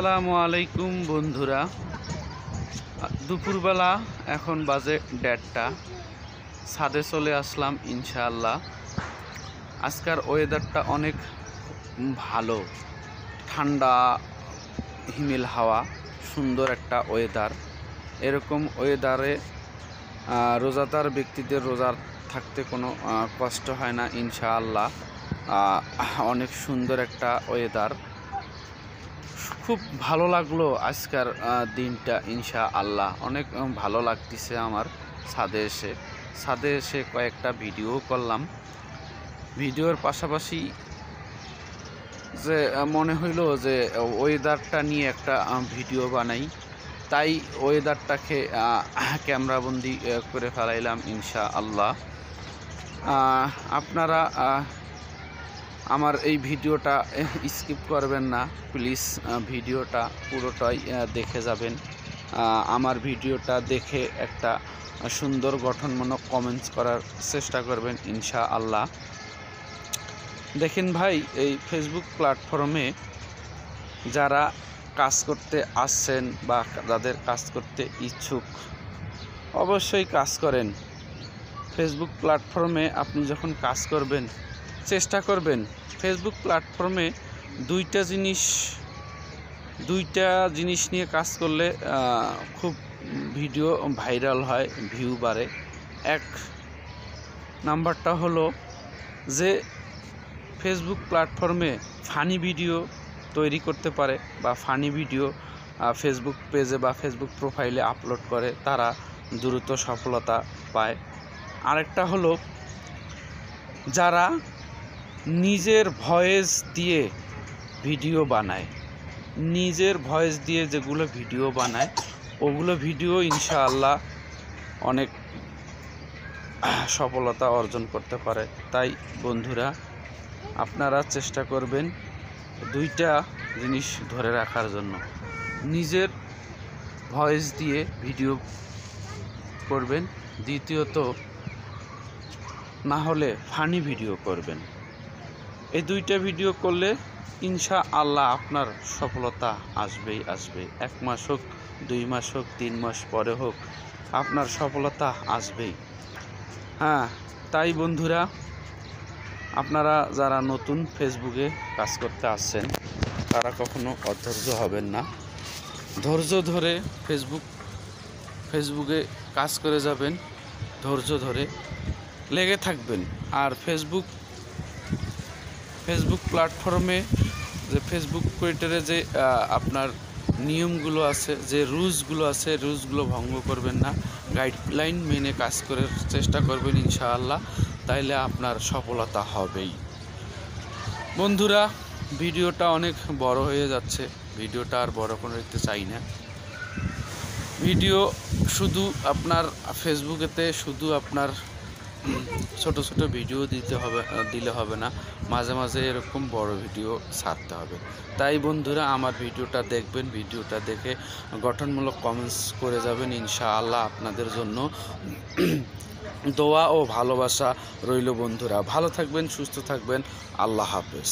আসসালামু আলাইকুম বন্ধুরা, দুপুরবেলা এখন বাজে 1:30। ছাদে চলে আসলাম ইনশাআল্লাহ। আজকের ওয়েদারটা অনেক ভালো, ঠান্ডা হিমেল হাওয়া, সুন্দর একটা ওয়েদার। এরকম ওয়েদারে রোজাদার ব্যক্তিদের রোজা থাকতে কোনো কষ্ট হয় না ইনশাআল্লাহ। অনেক সুন্দর একটা ওয়েদার, খুব ভালো লাগলো আজকের দিনটা ইনশাআল্লাহ। অনেক ভালো লাগতেছে আমার ছাদে এসে কয়েকটা ভিডিও করলাম। ভিডিওর পাশাপাশি যে মনে হইল যে ওয়েদারটা নিয়ে একটা ভিডিও বানাই, তাই ওয়েদারটাকে ক্যামেরাবন্দি করে ফেলাইলাম ইনশাআল্লাহ। আপনারা আমার এই ভিডিওটা স্কিপ করবেন না প্লিজ, ভিডিওটা পুরোটাই দেখে যাবেন। আমার ভিডিওটা দেখে একটা সুন্দর গঠনমূলক কমেন্টস করার চেষ্টা করবেন ইনশাআল্লাহ। দেখেন ভাই, এই ফেসবুক প্ল্যাটফর্মে যারা কাজ করতে আসছেন বা যাদের কাজ করতে ইচ্ছুক, অবশ্যই কাজ করেন। ফেসবুক প্ল্যাটফর্মে আপনি যখন কাজ করবেন, চেষ্টা করবেন ফেসবুক প্ল্যাটফর্মে দুইটা জিনিস নিয়ে কাজ করলে খুব ভিডিও ভাইরাল হয়, ভিউ বাড়ে। এক নাম্বারটা হলো যে ফেসবুক প্ল্যাটফর্মে ফানি ভিডিও তৈরি করতে পারে বা ফানি ভিডিও ফেসবুক পেজে বা ফেসবুক প্রোফাইলে আপলোড করে, তারা দ্রুত সফলতা পায়। আরেকটা হলো যারা নিজের ভয়েস দিয়ে ভিডিও বানায়, নিজের ভয়েস দিয়ে যেগুলো ভিডিও বানায় ওগুলো ভিডিও ইনশাআল্লাহ অনেক সফলতা অর্জন করতে পারে। তাই বন্ধুরা, আপনারা চেষ্টা করবেন দুইটা জিনিস ধরে রাখার জন্য। নিজের ভয়েস দিয়ে ভিডিও করবেন, দ্বিতীয়ত না হলে ফানি ভিডিও করবেন। এই দুইটা ভিডিও করলে ইনশাআল্লাহ আপনার সফলতা আসবেই আসবে। 1 মাস হোক, 2 মাস হোক, 3 মাস পরে হোক, আপনার সফলতা আসবেই। তাই বন্ধুরা, আপনারা যারা নতুন ফেসবুকে কাজ করতে আসছেন, তারা কখনো অধৈর্য হবেন না। ধৈর্য ধরে ফেসবুকে কাজ করে যাবেন, ধৈর্য ধরে লেগে থাকবেন। আর ফেসবুক প্ল্যাটফর্মে যে ফেসবুক টুইটারে যে আপনার নিয়মগুলো আছে, যে রুলসগুলো আছে, রুলসগুলো ভঙ্গ করবেন না। গাইডলাইন মেনে কাজ করার চেষ্টা করবেন ইনশাআল্লাহ, তাইলে আপনার সফলতা হবেই। বন্ধুরা, ভিডিওটা অনেক বড় হয়ে যাচ্ছে, ভিডিওটা আর বড় করতে চাই না। ভিডিও শুধু আপনার ফেসবুকেতে শুধু আপনার ছোট ছোট ভিডিও দিলে হবে না, মাঝে মাঝে এরকম বড় ভিডিও ছাড়তে হবে। তাই বন্ধুরা, আমার ভিডিওটা দেখবেন, ভিডিওটা দেখে গঠনমূলক কমেন্টস করে যাবেন ইনশাআল্লাহ। আপনাদের জন্য দোয়া ও ভালোবাসা রইল বন্ধুরা। ভালো থাকবেন, সুস্থ থাকবেন। আল্লাহ হাফেজ।